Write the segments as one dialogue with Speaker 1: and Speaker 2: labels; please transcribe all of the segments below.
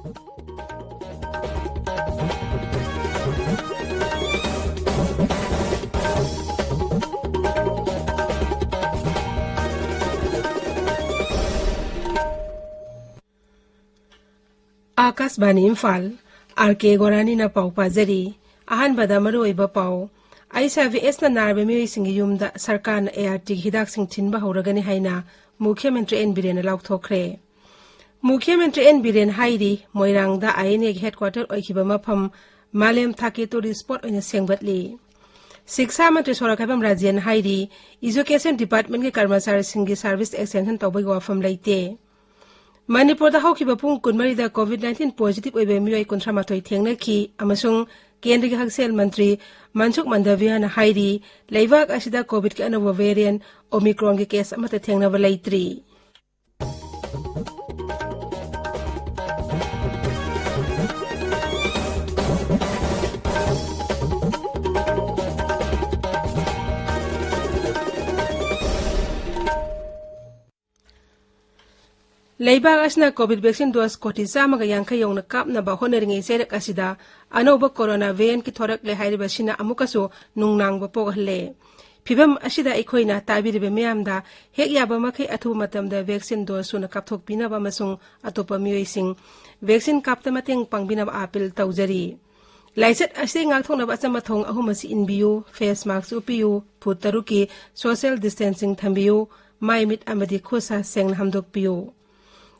Speaker 1: Akashvani Imphal R K गोरानी ना पाउ पाजरी आहन बदा मरुइबा पाउ आईसीवीएस ना नारबे मियोइसिंग युमदा सरकार ना एआरटी हिदाक सिंग थिनबा हौरगनि हाइना मुख्यमंत्री एन बिरेन लाउथोखरे मुख्यमंत्री एन बिरेन हाइरी मोइरांगदा आईएनए हेडक्वार्टर ओइखिबा मफम मालेम थाके टूरिस्ट स्पॉट ओइना सेंगबतली शिक्षा मंत्री सोराखाइबम राजेन हाइरी एजुकेशन डिपार्टमेंट के कर्मचारी सिंगी सर्विस एक्सटेंशन तौबई वाफम लेते मणिपुर दा हौखिबा पुंग कुनमरी दा कोविड-19 पॉजिटिव ओइबे मियोइ 38 थेंगनखि अमसुंग केंद्र के हकसेल मंत्री मनसुख मंडविया ना हाइरी लेबाक असिदा कोविड के अनोवा वेरिएंट ओमिक्रॉन के केस अमते थेंगनबा लेत्री लेबाग असना कोविड वैक्सीन डोज कोटी चामगा यांखै यौना कापनबा होनरिङै सेरक असिदा अनौबा कोरोना वेरिएंट की थोरकले हाइरिबसिना अमुकसो नुंगनांगबा पोगहले फिबम असिदा अखोइना ताबिरिबे मयामदा हेक याबा मखै अथुबा मतमदा वैक्सीन डोज सुना कापथोकपिनबा अमसुंग अतोपा मियोइसिंग वैक्सीन कापता मतेंग पांगबिनबा अपील तौजरी लाइचत असे ngakthognaba achamathong ahumasi inbiyu face mask upiyu phut taruki social distancing thambiyu maimit amadi khosa sengna hamdokpiyu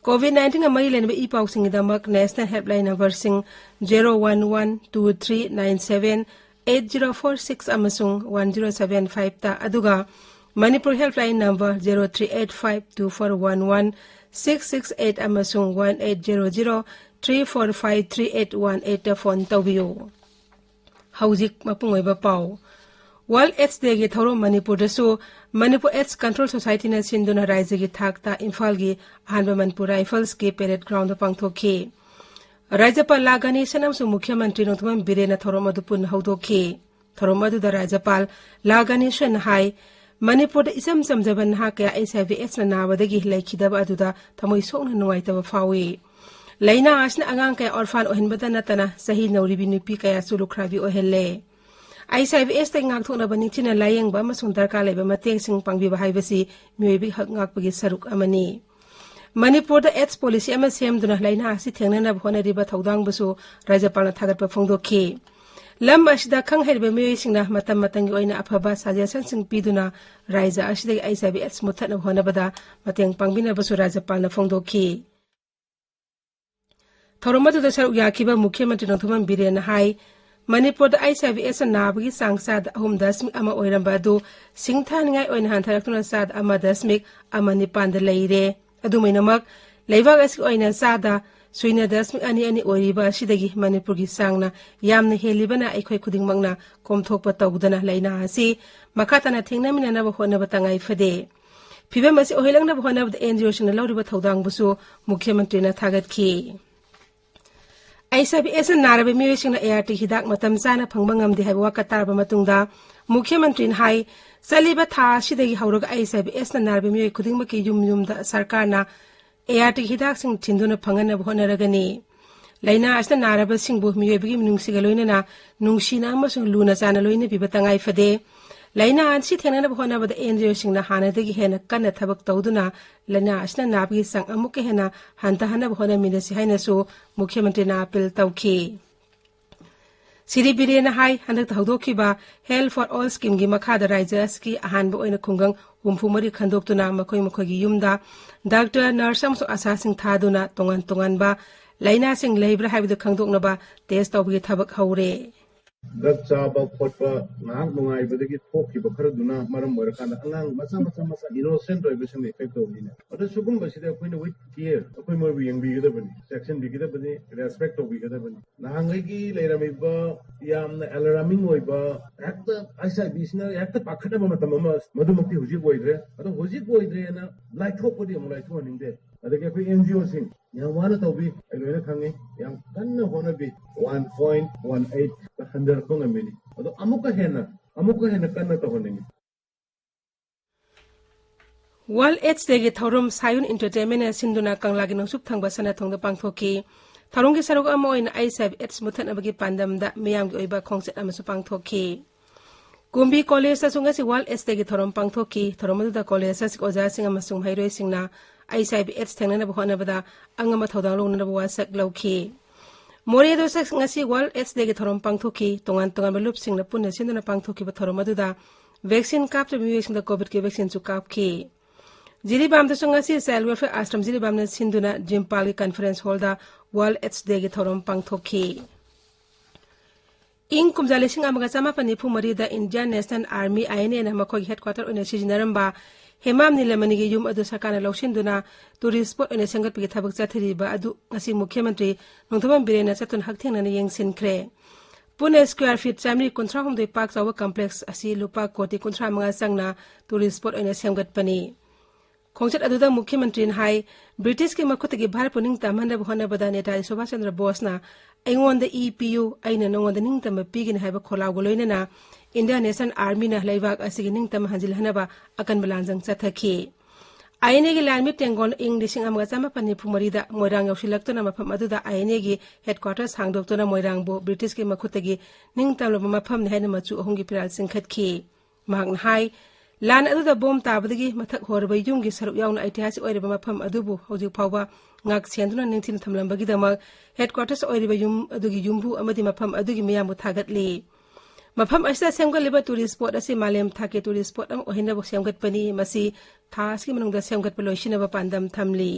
Speaker 1: COVID-19 amai lenba e pausing damak national helpline number sing 01123978046 amasung 1075 ta aduga Manipur helpline number 03852411 amasung 1800345381 ta phone tawbiyo haujik mapungoiba pau World AIDS Day gi thoro Manipur dasu Manipur AIDS Control Society na sinduna raise gi thakta Imphal gi Hanba Manipur Rifles ke parade ground pangthokhe Rajapal Lagani sanam su Mukhyamantri Nothman Birena thoro madupun haudokhe thoro madu da Rajapal Lagani shan hai Manipur da isam samjaban ha ka SIVS na nawada gi laikhidaba aduda thamoi sokna nuwaitaba fawi Laina asna angang ka orphan ohinbada natana sahi nauribi nupi kaya sulukhrabi ohelle ICVS ta ngakthona bani china layengba amasung darkar leba mateng sing pangbiba haibasi myoibi hak ngakpagi saruk amani Manipur da AIDS policy ama semduna laina asi thengnana bhona riba thodang basu Rajapal na thagatpa phongdokhe lam asida khang heriba myoi singna matam matangi oina aphaba suggestion sing piduna raija asida ICVS muthatna bhona bada mateng pangbina basu Rajapal na phongdokhe thoromadu da saruk yakiba Mukhyamantri Nothman Biren hai Manipur da ICVS nabagi sangsad 3.1 oiramba du singthaningai oina hantharakuna sad 1.9 leire adumainamak leibag asi oina sada 0.2 oiriba sidagi Manipur gi sangna yamna helibana aikhoi khudingmangna komthokpa tawdana leina asi makatana thengnamina na bahona batangai fade phibam asi ohelangna bahona da NGO singna lawriba thodang busu Mukhyamantri na thagatki ICVS narabe miyoisingna ART hidak matam chana phangbangam de haiwa katarba matungda Mukhyamantri hai saliba tha sidagi hauroga ICVS na narabe miyoy khudingmaki yumda sarkar na ART hidak sing thinduna phangana bhonaragani laina asna naraba singbu miyoybigi minungsiga loinana nungsina amasung luna chana loina bibatangai fade laina ansi thenana bhona bada NGO singna hanadagi hena kanna thabak tawduna laina asna nabi sang amuke hena hanta hana bhona minasi haina so Mukhyamantri na appeal tawkhi Siri Birena hai handak tawdokhi ba Health for All scheme gi makhada raijas ki ahanba oina khungang humphumari khandoktuna makhoi gi yumda doctor nurse amso asasing thaduna tongan ba laina sing leibra haibu khangdokna ba test tawbi thabak haure
Speaker 2: Drug chaba khotpa nang mungai badagi thokhi bakhara duna maram morakana angang masa innocent prohibition effect of dina oda sugum basida koina with care akoi mor bi yangbi gida bani section bi gida bani respect of gida bani nangai gi leirami ba yamna alarming oiba ekta aisa bisna ekta pakhada ma tamama madumukti huji boidre ado huji boidre na laithok podi am laithok ningde adage koi NGO sing yamana tawbi ailona khange yam kanna hona bi 1.18 100 konga mini ado amuka hena kanna tahoningi
Speaker 1: World AIDS Day gi thorum sayun entertainment sinduna kanglagi nosuk thangba sana thongda pangthoki Tharong ki saruk ama oina I7H muthan abagi pandamda miyam gi oiba khongset amasu pangthoki. Kumbi college sa sunga si wal este gi thorom pangthoki thorom da college sa sik oja singa masung hairoi singna I7H thengna na bhona bada angama thodang long na bwa sak lauki. Mori do sak nga si wal este gi thorom pangthoki tongan balup singna punna sinduna pangthoki ba thorom da vaccine kap to mi sing da covid ke vaccine chu kap ki. Jiribam da sunga si cell welfare ashram jiribam na sinduna Imphal conference hall da wal este gi thorom pangthoki. Ing kumjale sing amaga sama panipu mari da Indian National Army INA na makoi headquarter ona sijinaramba hemam nilamani gi yum adu sakana lawsinduna tourist spot ona sangat pigi thabak chathiri ba adu ngasi mukhyamantri nongthamam birena chatun hakthengna yengsin khre Pune square feet chamri kontra hom doi park sawa complex asi lupa koti kontra manga sangna tourist spot ona semgat pani khongchat adu da mukhyamantri hai British ke makhutagi bhar puning tamhanda bhona bada neta Subhash Chandra Bose na aingon the EPU aina nongon the ningtam pigin haiba kholaw goloina na Indian National Army na laibak asigi ningtam hanjil hanaba akan belanjang chathaki aine gi landmit tengon ing dising amga chama pani phumari da moirang yausilak to na mafam adu da aine gi headquarters hangdok to na moirang bo British ke makhutagi ningtam lo mafam ne haina machu ahung gi piral singkhatki mahang hai lan adu da bom tabadagi mathak horba yum gi saruk yauna aitihasik oireba mafam adubu hoji phawba ngak senduna ningthin thamlambagi dama headquarters oiriba yum adugi yumbu amadi mafam adugi miyamu thagatli mafam asda semgal leba tourist spot asi malem thake tourist spot am ohina bo semgat pani masi thaski manungda semgat paloishina ba pandam thamli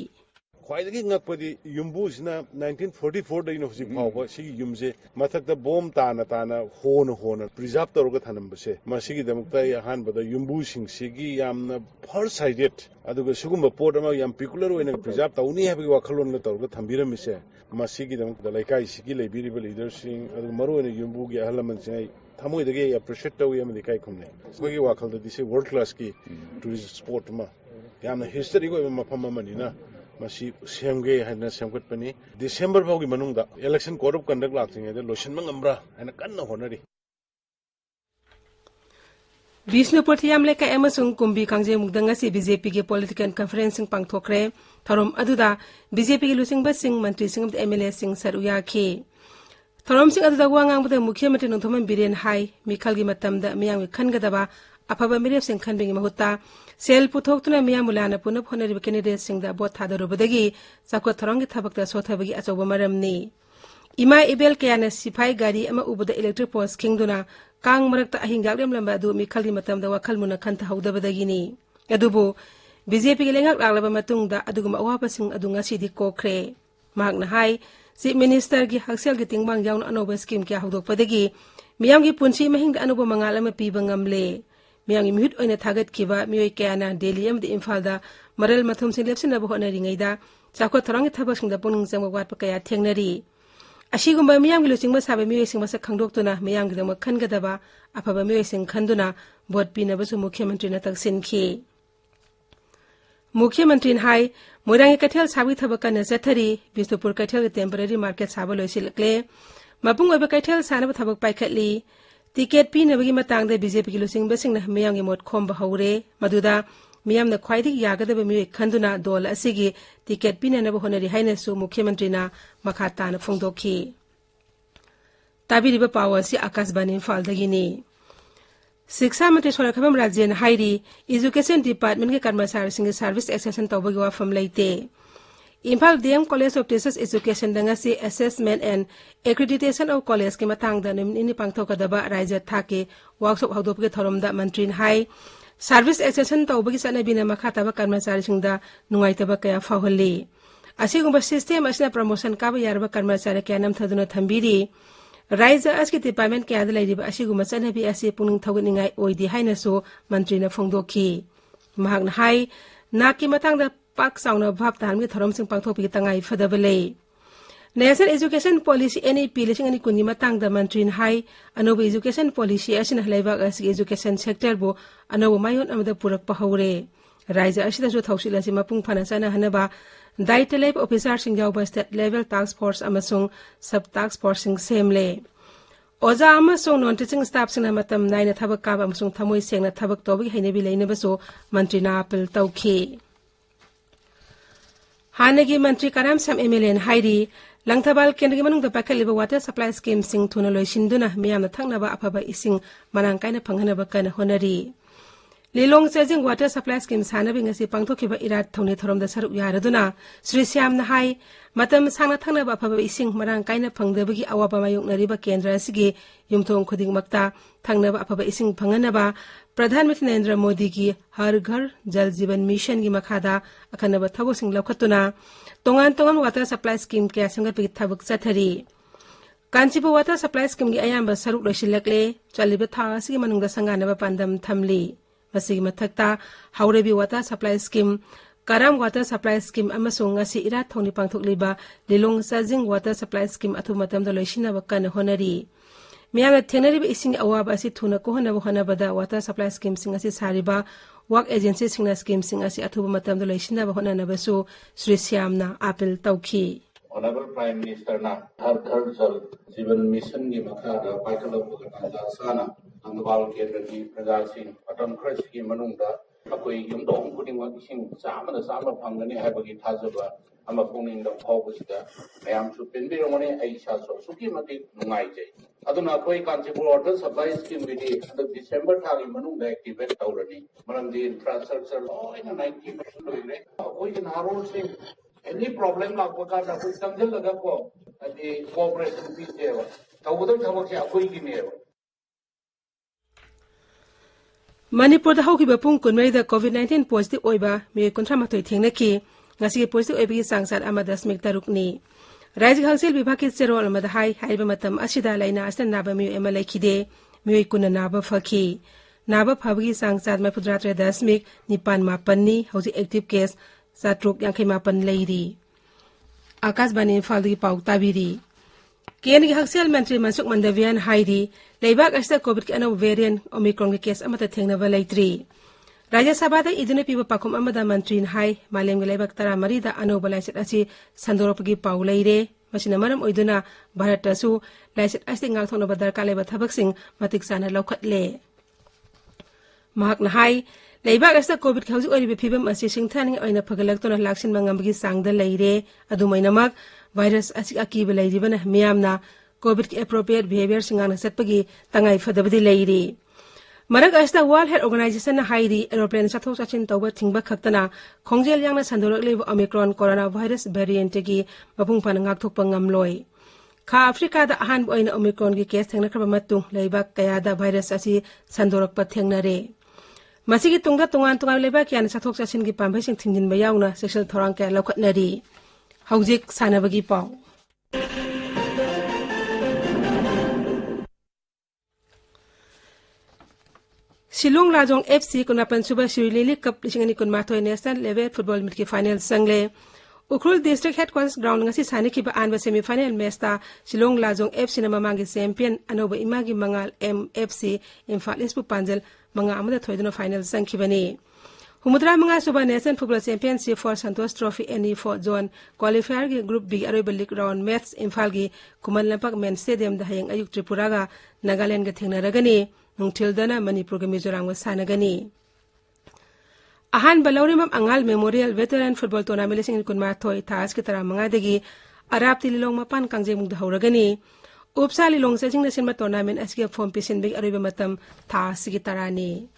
Speaker 3: khwaidagi ngakpadi yumbu sina 1944 da university phawba sigi yumje mathakta bom tana hona preserve toroga thanambase masigi damukta han bada yumbu sing sigi yamna far sided aduga sugumba port ama yam peculiar oina preserve tawni habi wakhalon na toroga thambiramise masigi damukta laikai sigi leibiriba leaders sing aduga maru oina yumbu gi ahalaman singai thamoi dage appreciate tawi am dikai khumne sigi wakhal da dise world class ki tourist sport ma yamna history go mafam manina Masi semge haina semgat pani December bawgi manungda election code of conduct lakting ede lotion mangambra haina kanna honari
Speaker 1: Bisnupur thiam leka emasung kumbi kangje mugdanga si BJP ge political conference pangthokre thorom aduda BJP ge lusing basing mantri singam MLA sing saruya ki thorom sing aduda wangang bada mukhyamantri nongthoman biren hai mikhal gi matamda miyang khangadaba afaba mirep sing khanbingi mahutta sel puthokna miyamulana punap honari candidate singda bot thadarubadagi sakwa thorongi thabakta sothabagi achoba maramni ima ibel kayana sipai gari ama ubuda electric post kingduna kang marakta ahingaglem lamba adu mikhali matamda wakal muna khanta haudabadagini adubu BJP gelengak laglaba matungda aduguma awapa sing adunga sidi kokre magna hai chief minister gi haksel gi tingbang yaun anoba scheme kya haudokpadagi miyamgi punsi mahingda anuba mangalama piba ngamle miyang imhut oina thagat kiba miyoi kayana Delhi amdi Imphal da maral mathum sin lepsin na bohona ringaida chakwa thorangi thabak singda puning jangwa watpa kaya thengnari asigumba miyang gi luchingba sabe miyoi singba sak khangdoktuna miyang gi dama khangadaba afaba miyoi sing khanduna bot pina basu mukhyamantri na taksinki mukhyamantri hai moirangi kathel sabi thabaka na chathari Bisnupur kathel temporary market saba loisilakle mapung oiba kathel sanaba thabak paikhatli ticket pinabagi matangda BJP ki lusing basing na miyang imot khomba haure maduda miyam na khwaidi yagadaba miyo khanduna dol asigi ticket pinanaba honari haina su mukhyamantri na makhata na phongdokhi tabiriba pawasi akasbani Imphal dagini Shiksha Mantri Sorakhabam Rajan hairi Education Department ke karmasari sing service accession tawbagi wafam laite Imphal DM College of Teachers Education dangasi assessment and accreditation of college ke matangda ini pangthokadaba raija thake workshop haudopge thoromda mantrin hai service accession tawbagi sanabina makhataba karmasari singda nungaitaba kaya faholi asigumba system asina promotion kaba yarba karmasari kya nam thaduna thambiri raija aski department kya adalairiba asigumba sanabi asi puning thoganingai oidi haina so mantrina phongdokhi mahakna hai naki matangda pak sauna bhap tanmi thorom sing pangthopi tangai fadabale National Education Policy NEP lising ani kunni matangda mantrin hai anoba education policy asina hlaibak asi education sector bo anoba mayon amada purak pahaure raija asida jo thausil asi mapung phana sana hanaba daita lab officer sing jawba state level task force amasung sub task force sing semle oja amasung non teaching staff sing matam naina thabak ka amasung thamoi sengna thabak tobi hainabi leina baso mantrina apel tauki Hanagi Mantri Karam Sam MLN Hairi Langthabal Kendri Manung the Pakaliba water supply scheme sing tuna loishinduna miam the Tangnaba Apaba ising Manankaina Panganaba Kana Honari. Lilong Sezing water supply schemes Hanabing as a Pangtokiba Irat Tony Thorum the Saru Yaraduna, Sri Siam Nahai, Matam Sana Tanaba Papa ising Manankaina Pangdabagi Awabama Yung Nariba Kendra Sigi, Yumtong Kuding Makta, Tangnaba Apaba ising Panganaba, Pradhan Narendra Modi ki Har Ghar Jal Jeevan Mission ki Makhada Akanaba Thabusing Laukatuna, Tongan water supply scheme kaya Singapik Thabuk Sathari. Kanchipu water supply scheme ki Ayamba Saruk Roshilakle, Chalibata Sigi Manunga Sanganaba Pandam Thamli. Masigi Mathakta, Haurebi water supply scheme, Karam water supply scheme Amasung Asi Irat Tony Pangtuk Liba, Lilong Sazing water supply scheme Atumatam the Loshina Bakana Honari. Mianga Teneri ising awab asi tuna kohana bohana bada water supply scheme sing asi sariba work agency sing na scheme sing asi atuba matam do leishina bohana na basu Sri Siam na apel tauki.
Speaker 4: Honorable Prime Minister na Har Ghar Jal Jeevan Mission ki makhada paikala bogana sana Angwal Kendra ki praja sing atam khras ki manungda akoi yumdong kuding wa ising sama phangani haibagi thajaba ama phongning da phawbusida mayam su penbirongone aisha so suki mati nungai jai aduna koi Kanchipur water supply scheme bidi the December thagi manung da activate tawrani manam di infrastructure in 90% loire koi naro sing any problem lakwa da koi tamjal laga ko adi cooperation pi jewa tawudam thabak se akoi ki ne
Speaker 1: Manipur the Hokiba Pung Kunmei the COVID-19 positive oiba me contramatoi thingnaki ngasi positive oibi sangsat amadas miktarukni Raji Council Bibaki Zero Almadahai Hibamatam Ashida Laina Astan Naba Mu Emalakide Mu Kuna Naba Faki Naba Pabgi Sangsad Mapudra Dasmik Nipan Mapani Hosi active case Satruk Yankimapan Lady Akas Banin Faldi Pau Tabiri Kiani Haxel Mantri Mansuk Mandavian Heidi Laybak Asta COVID Ano variant Omicron case Amata Tengnava Laitri Raja Sabada iduna piba pakum amada mantrin hai malem gelebak tara marida ano balaiset asi sandoropagi paulaire masina maram oiduna bharatasu laiset asi ngakthona badar kaleba thabak sing matik sana laukhatle mahak na hai leibak asta covid khauji ori phibam asi singthani oina phagalak tona laksin mangambagi sangda leire adumainamak virus asi akiba leiribana miyamna covid ki appropriate behavior singana setpagi tangai fadabadi leire Marag asta World Health Organization na haidi aeroplane sathok sachin tawba thingba khaktana khongjel yangna sandorok leba Omicron coronavirus variant gi mapung panangak thokpa ngamloi kha Africa da ahan boina Omicron gi case thengna khaba matung leiba kaya da virus asi sandorok pa thengnare masigi tungda tungan leba kyan sathok sachin gi pambai sing thingjin ba yauna sexual thorang ka lokhatnari haujik sanabagi pau Silong Lajong FC kunapan suba Shirley Cup lisingani kun mathoy national level football meet ki final sangle Ukrul district headquarters ground ngasi sani ki ba anba semi final match ta Silong Lajong FC na mamangi champion anoba imagi mangal MFC Imphal ispu panjal manga amada thoiduna final sangki bani Humudra mga suba national football championship for Santos Trophy NE4 zone qualifier gi group B aroi league round match Imphal gi Kuman Lampak main stadium da hayang ayuk Tripura ga Nagaland ga thengnaragani Nungtildana Manipur ga Mizoram wa sanagani Ahan Balaurimam Angal Memorial Veteran Football Tournament lising kun mathoy taas kitara mga dagi Arab tililong mapan kangje mugda hauragani Upsa lilong sa sing nasin tournament asgi form pisin big ariba matam taas kitarani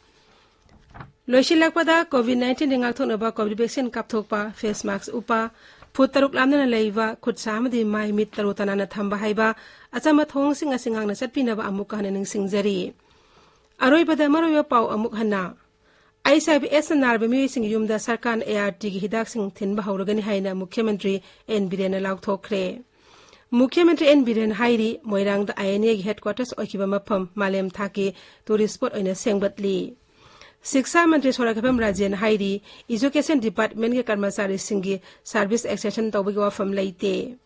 Speaker 1: Loishilak pada COVID-19 dingak thon ba COVID vaccine kapthok pa face mask upa Putaruk lamna na leiva khut samadi mai mit tarutana na thamba haiba achama thong sing asingang na satpina ba amuk hanin singjari Aroi pada maroyo pau amuk hana ICBS narbe mi sing yumda sarkan ART gi hidak sing thin ba hauragani haina Mukhyamantri N Biren lauk thokre Mukhyamantri N Biren hairi moirang da INA gi headquarters okiba mapam malem thaki tourist spot oina sengbatli Shiksha Mantri Sorakapam Rajan hairi Education Department ge karmasari singi service extension tawbagi wafam laite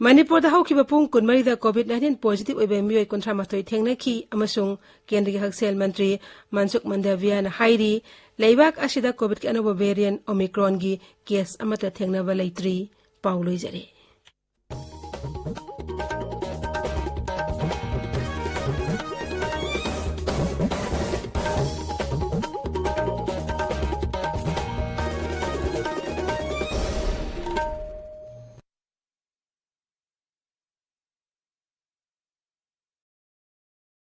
Speaker 1: Manipur da haukiba pung kunmari da COVID-19 positive oiba miyoi kontra matoi thengna ki amasung Kendriya Haksel Mantri Mansuk Mandaviya na hairi leibak asida COVID ki anova variant Omicron gi case amata thengna ba laitri pauloi jare